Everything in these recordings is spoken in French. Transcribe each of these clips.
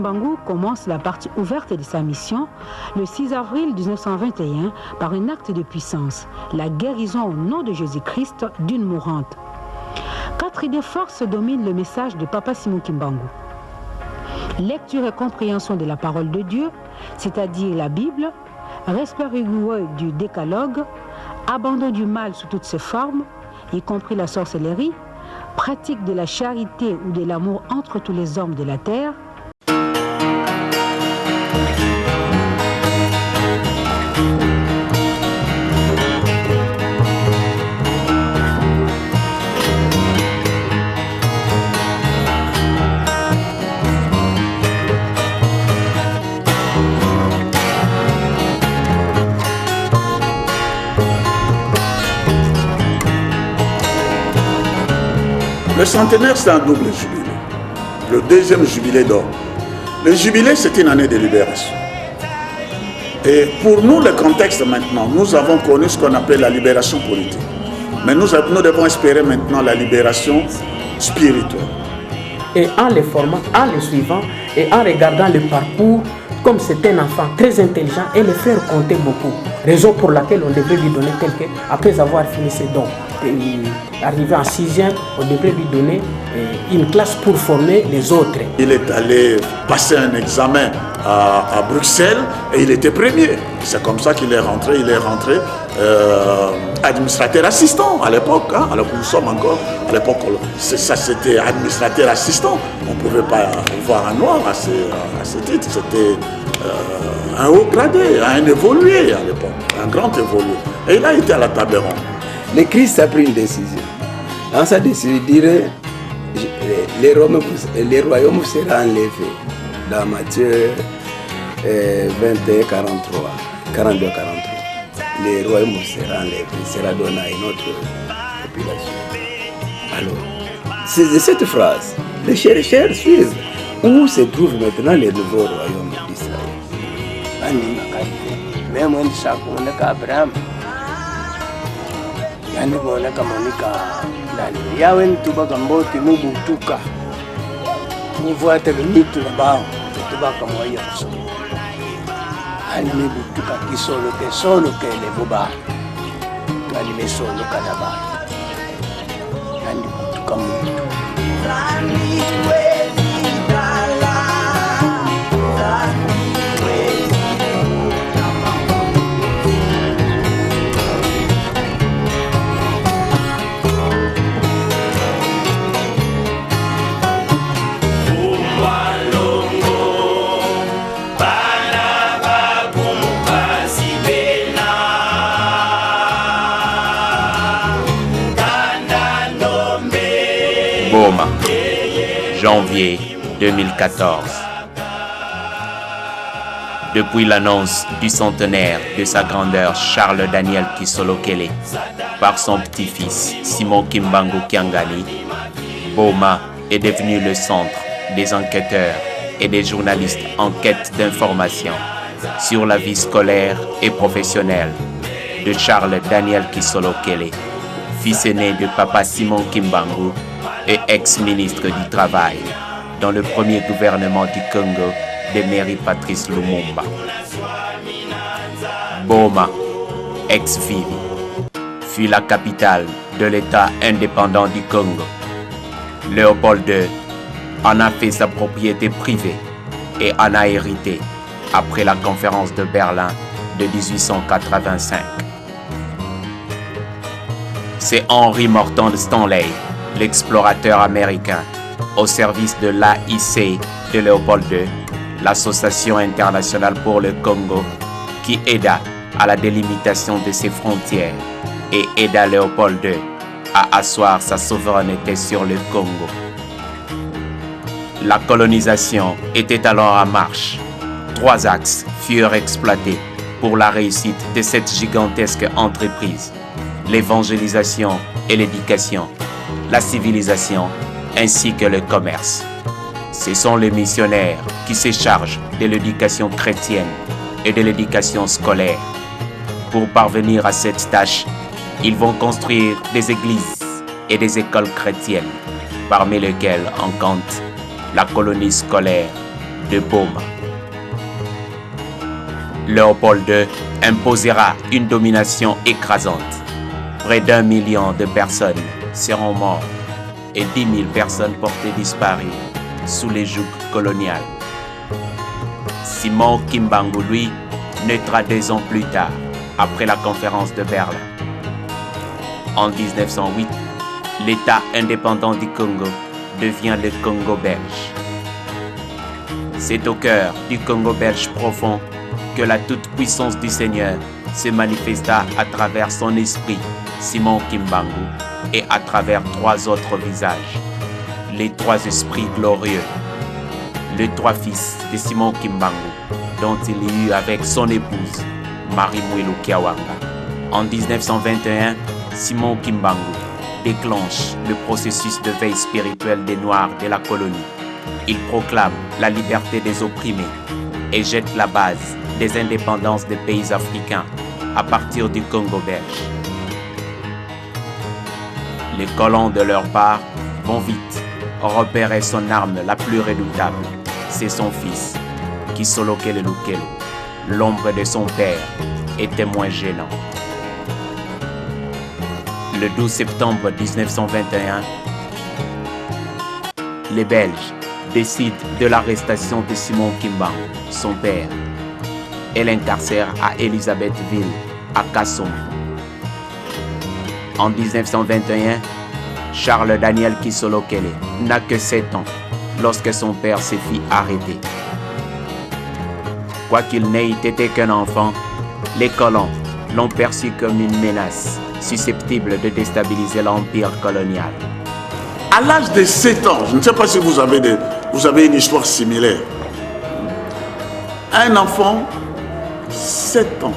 Kimbangu commence la partie ouverte de sa mission le 6 avril 1921 par un acte de puissance, la guérison au nom de Jésus-Christ d'une mourante. 4 idées forces dominent le message de Papa Simon Kimbangu. Lecture et compréhension de la parole de Dieu, c'est-à-dire la Bible, respect rigoureux du décalogue, abandon du mal sous toutes ses formes, y compris la sorcellerie, pratique de la charité ou de l'amour entre tous les hommes de la terre. Le centenaire, c'est un double jubilé. Le deuxième jubilé d'or. Le jubilé, c'est une année de libération. Et pour nous, le contexte maintenant, nous avons connu ce qu'on appelle la libération politique. Mais nous devons espérer maintenant la libération spirituelle. Et en les formant, en les suivant et en regardant le parcours, comme c'est un enfant très intelligent et les frères comptaient beaucoup. Raison pour laquelle on devait lui donner quelqu'un, après avoir fini ses dons. Arrivé en 6e, on devait lui donner une classe pour former les autres. Il est allé passer un examen à Bruxelles et il était premier. C'est comme ça qu'il est rentré. Il est rentré administrateur assistant à l'époque. Hein, alors que nous sommes encore à l'époque. Ça, c'était administrateur assistant. On ne pouvait pas voir un noir à ce titre. C'était un haut gradé, un évolué à l'époque, un grand évolué. Et il a été à la table ronde. Le Christ a pris une décision. Dans sa décision, il dirait les royaumes seront enlevés. Dans Matthieu 21, 43, 42, 43. Les royaumes seront enlevés. Il sera donné à une autre population. Alors, c'est de cette phrase, les chercheurs suivent où se trouvent maintenant les nouveaux royaumes d'Israël. Même on Abraham. Yani kuoneka monika nani yawe ntubaka mboti mubutuka muvuate limitu la bao tubaka moya kuso ani mubutuka kisolo ke le boba ani mesolo kana ba ani butuka mutu Boma, janvier 2014. Depuis l'annonce du centenaire de sa grandeur Charles Daniel Kisolo Kele par son petit-fils Simon Kimbangu Kiangali, Boma est devenu le centre des enquêteurs et des journalistes en quête d'informations sur la vie scolaire et professionnelle de Charles Daniel Kisolo Kele, fils aîné de Papa Simon Kimbangu et ex-ministre du Travail dans le premier gouvernement du Congo de Mary Patrice Lumumba. Boma, ex-Vivi, fut la capitale de l'État indépendant du Congo. Léopold II en a fait sa propriété privée et en a hérité après la conférence de Berlin de 1885. C'est Henry Morton de Stanley, l'explorateur américain, au service de l'AIC de Léopold II, l'Association internationale pour le Congo, qui aida à la délimitation de ses frontières et aida Léopold II à asseoir sa souveraineté sur le Congo. La colonisation était alors en marche. 3 axes furent exploités pour la réussite de cette gigantesque entreprise: l'évangélisation et l'éducation, la civilisation ainsi que le commerce. Ce sont les missionnaires qui se chargent de l'éducation chrétienne et de l'éducation scolaire. Pour parvenir à cette tâche, ils vont construire des églises et des écoles chrétiennes, parmi lesquelles on compte la colonie scolaire de Boma. Léopold II imposera une domination écrasante. Près d'1 million de personnes seront mortes et 10 000 personnes portées disparues sous les jougs coloniales. Simon Kimbangu, lui, naîtra 2 ans plus tard, après la conférence de Berlin. En 1908, l'État indépendant du Congo devient le Congo belge. C'est au cœur du Congo belge profond que la toute-puissance du Seigneur se manifesta à travers son esprit, Simon Kimbangu, et à travers 3 autres visages, les 3 esprits glorieux, les 3 fils de Simon Kimbangu, dont il eut avec son épouse, Marie Mouilou Kiawanga. En 1921, Simon Kimbangu déclenche le processus de veille spirituelle des Noirs de la colonie. Il proclame la liberté des opprimés et jette la base des indépendances des pays africains à partir du Congo belge. Les colons de leur part vont vite repérer son arme la plus redoutable. C'est son fils, Kisolokele Lukelu. L'ombre de son père était moins gênant. Le 12 septembre 1921, les Belges décident de l'arrestation de Simon Kimbangu, son père, et l'incarcèrent à Elisabethville, à Kasson. En 1921, Charles Daniel Kisolokele n'a que 7 ans lorsque son père se fit arrêter. Quoiqu'il n'ait été qu'un enfant, les colons l'ont perçu comme une menace susceptible de déstabiliser l'empire colonial. À l'âge de 7 ans, je ne sais pas si vous avez une histoire similaire. Un enfant, 7 ans,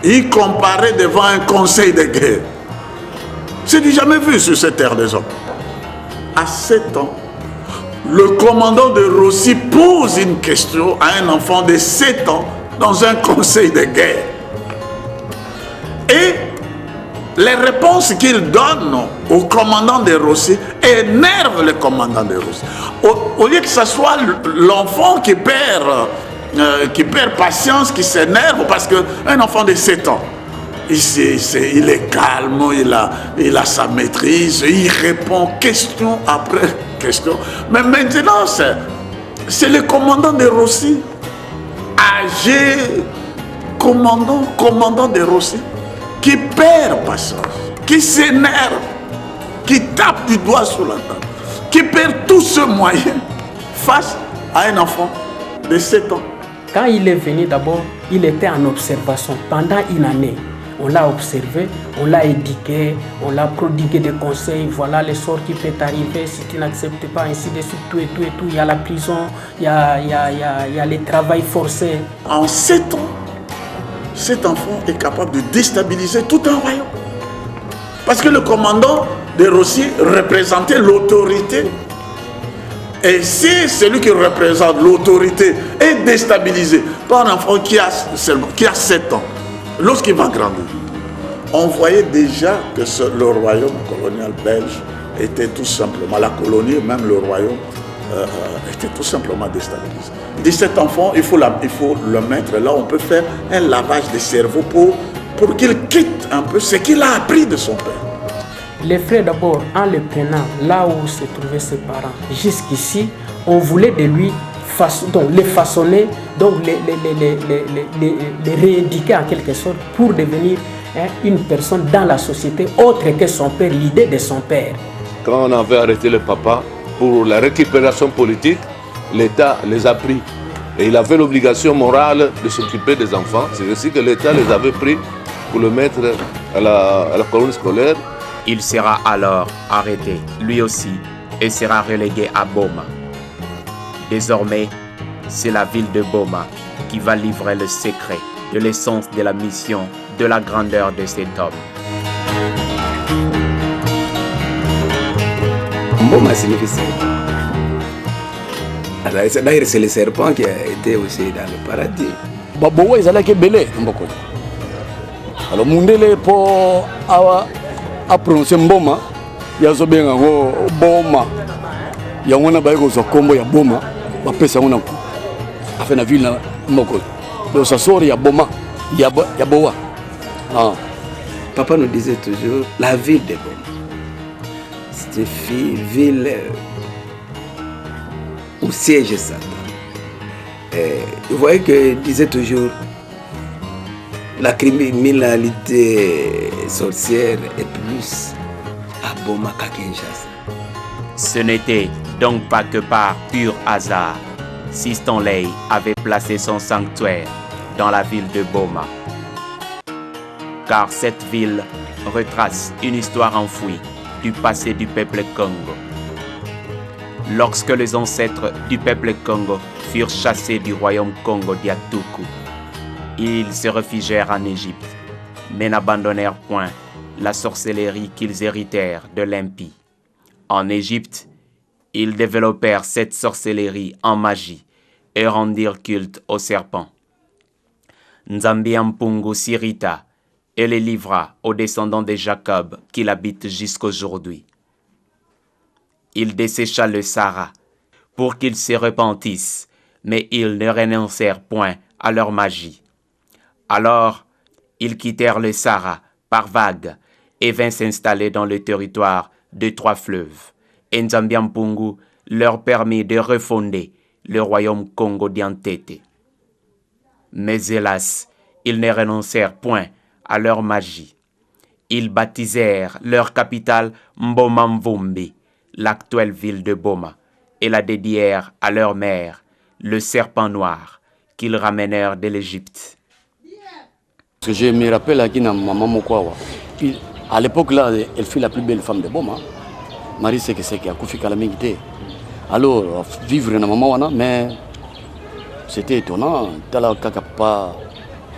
il comparait devant un conseil de guerre. C'est du jamais vu sur cette terre des hommes. À 7 ans, le commandant de Rossi pose une question à un enfant de 7 ans dans un conseil de guerre. Et les réponses qu'il donne au commandant de Rossi énervent le commandant de Rossi. Au lieu que ce soit l'enfant qui perd patience, qui s'énerve, parce qu'un enfant de 7 ans, il est calme, il a sa maîtrise, il répond question après question. Mais maintenant, c'est le commandant de Rossi, âgé, commandant de Rossi, qui perd patience, qui s'énerve, qui tape du doigt sur la table, qui perd tous ses moyens face à un enfant de 7 ans. Quand il est venu d'abord, il était en observation pendant une année. On l'a observé, on l'a éduqué, on l'a prodigué des conseils. Voilà les sorts qui peuvent arriver si tu n'acceptes pas, ainsi de suite, tout et tout et tout. Il y a la prison, il y a les travails forcés. En 7 ans, cet enfant est capable de déstabiliser tout un royaume. Parce que le commandant de Rossi représentait l'autorité. Et si celui qui représente l'autorité est déstabilisé par un enfant qui a 7 ans, lorsqu'il va grandir, on voyait déjà que le royaume colonial belge était tout simplement, la colonie, même le royaume, était tout simplement déstabilisé. De cet enfant, il faut le mettre là, on peut faire un lavage de cerveau pour qu'il quitte un peu ce qu'il a appris de son père. Les frères d'abord, en le prenant là où se trouvaient ses parents, jusqu'ici, on voulait de lui les façonner, donc les rééduquer en quelque sorte pour devenir une personne dans la société autre que son père, l'idée de son père. Quand on avait arrêté le papa pour la récupération politique, l'État les a pris. Et il avait l'obligation morale de s'occuper des enfants. C'est ainsi que l'État les avait pris pour le mettre à la colonie scolaire. Il sera alors arrêté, lui aussi, et sera relégué à Boma. Désormais, c'est la ville de Boma qui va livrer le secret de l'essence de la mission, de la grandeur de cet homme. Boma signifie serpent. D'ailleurs, c'est le serpent qui a été aussi dans le paradis. Babowa ezalaki ebele na mboko. Alors mundele po a prononcé Mboma, yazobenga ngo Boma. Yango na baye kozwa kombo ya Boma, bapesa ngo na fait la ville moko. Donc ça sort, il y a Boma, il y a Boa. Ah. Papa nous disait toujours la ville de Boma. C'est une ville où siège Satan. Vous voyez qu'il disait toujours la criminalité sorcière est plus à Boma qu'à Kinshasa. Ce n'était donc pas que par pur hasard si Stanley avait placé son sanctuaire dans la ville de Boma. Car cette ville retrace une histoire enfouie du passé du peuple Congo. Lorsque les ancêtres du peuple Congo furent chassés du royaume Congo d'Yatuku, ils se réfugièrent en Égypte, mais n'abandonnèrent point la sorcellerie qu'ils héritèrent de l'impie. En Égypte, ils développèrent cette sorcellerie en magie et rendirent culte au serpent. Nzambi Mpungu s'irrita et les livra aux descendants de Jacob qui l'habitent jusqu'aujourd'hui. Il dessécha le Sahara pour qu'ils se repentissent, mais ils ne renoncèrent point à leur magie. Alors, ils quittèrent le Sahara par vagues et vinrent s'installer dans le territoire de 3 fleuves. Et Nzambi Mpungu leur permit de refonder le royaume Congo d'Yantete. Mais hélas, ils ne renoncèrent point à leur magie. Ils baptisèrent leur capitale Mboma Mvumbi, l'actuelle ville de Boma, et la dédièrent à leur mère, le serpent noir, qu'ils ramenèrent de l'Égypte. Je me rappelle à maman Mokwawa. À l'époque là, elle fut la plus belle femme de Boma. Marie c'est qui a Koufi Kalamingité. Alors, vivre dans maman wana, mais c'était étonnant. Tala Kakapa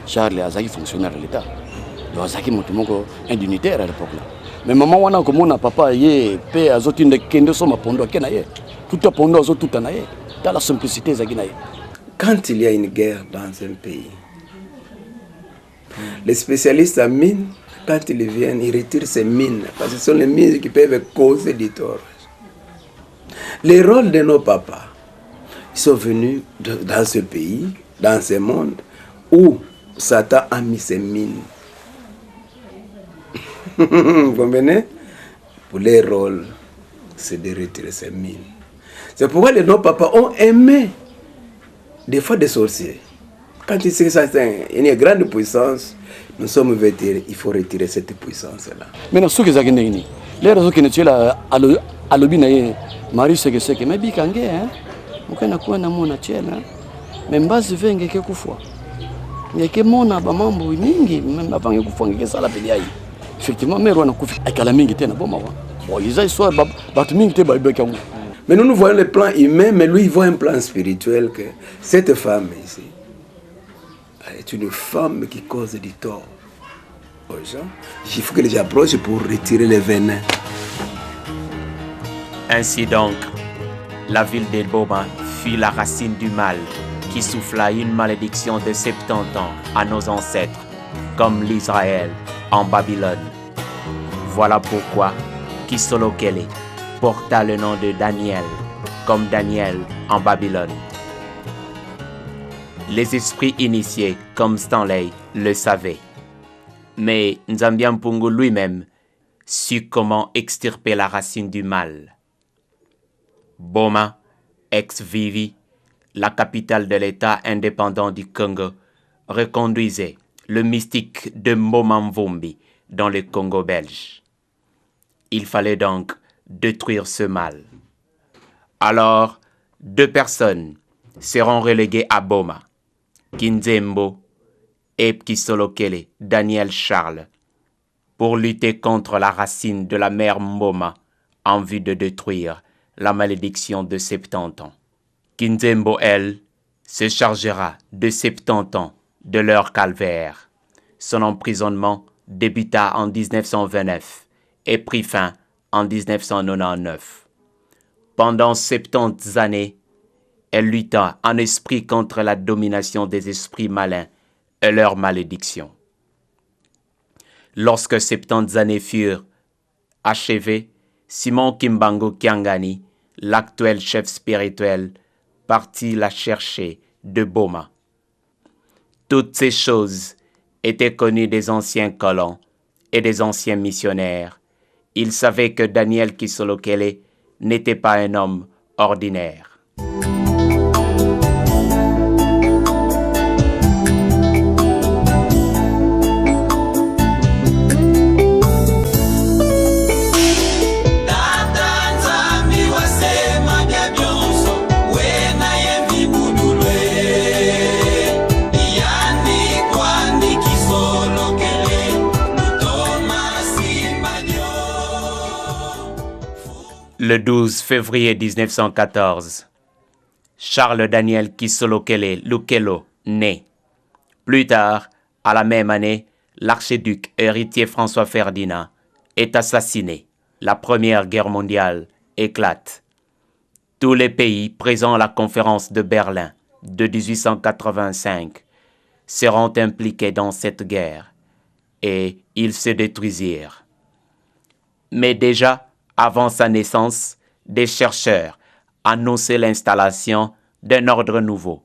Charles Azaki fonctionnaire de l'État. Donc Azaki Motumoko indunitaire à l'époque là. Mais maman wana comme on a papa yé paix azotine de kende soma pondo kenaye. Tout a pondo azot tout anaye. Dans la simplicité Zaginaye. Quand il y a une guerre dans un pays, les spécialistes en mines, quand ils viennent, ils retirent ces mines, parce que ce sont les mines qui peuvent causer du tort. Les rôles de nos papas, ils sont venus dans ce pays, dans ce monde, où Satan a mis ses mines. Vous comprenez? Pour les rôles, c'est de retirer ces mines. C'est pourquoi nos papas ont aimé des fois des sorciers. Quand ils savent qu'il y a une grande puissance, nous sommes vétérans, il faut retirer cette puissance-là. Maintenant, ce que vous avez dit, les raisons qui sont là, à l'objet, Marie, c'est que, mais bikange, hein, vous avez quoi na mona tchela, mais mbasi venge ke kufwa. Yeke mona ba mambo mingi, même avant que kufwa ngeke sala pedi ai. Effectivement, mais on a kufi akala mingi te na boma wa. Bon, ils aient soit batu mingi te ba beka. Mais nous voyons le plan humain, mais lui il voit un plan spirituel que cette femme ici est une femme qui cause du tort aux gens. Il faut que les gens approchent pour retirer les venin. Ainsi donc, la ville de Boma fut la racine du mal qui souffla une malédiction de 70 ans à nos ancêtres, comme l'Israël en Babylone. Voilà pourquoi Kisolokele porta le nom de Daniel, comme Daniel en Babylone. Les esprits initiés, comme Stanley, le savaient. Mais Nzambi Mpungu lui-même sut comment extirper la racine du mal. Boma, ex-Vivi, la capitale de l'État indépendant du Congo, reconduisait le mystique de Mboma Mvumbi dans le Congo belge. Il fallait donc détruire ce mal. Alors, 2 personnes seront reléguées à Boma, Kinzembo et Kisolokele, Daniel Charles, pour lutter contre la racine de la mère Mboma en vue de détruire la malédiction de 70 ans. Kinzembo, elle, se chargera de 70 ans de leur calvaire. Son emprisonnement débuta en 1929 et prit fin en 1999. Pendant 70 années, elle lutta en esprit contre la domination des esprits malins et leur malédiction. Lorsque 70 années furent achevées, Simon Kimbangu Kiangani, l'actuel chef spirituel, partit la chercher de Boma. Toutes ces choses étaient connues des anciens colons et des anciens missionnaires. Ils savaient que Daniel Kisolokele n'était pas un homme ordinaire. Le 12 février 1914, Charles Daniel Kisolokele Lukelo naît. Plus tard, à la même année, l'archiduc héritier François Ferdinand est assassiné. La Première Guerre mondiale éclate. Tous les pays présents à la conférence de Berlin de 1885 seront impliqués dans cette guerre et ils se détruisirent. Mais déjà, avant sa naissance, des chercheurs annonçaient l'installation d'un ordre nouveau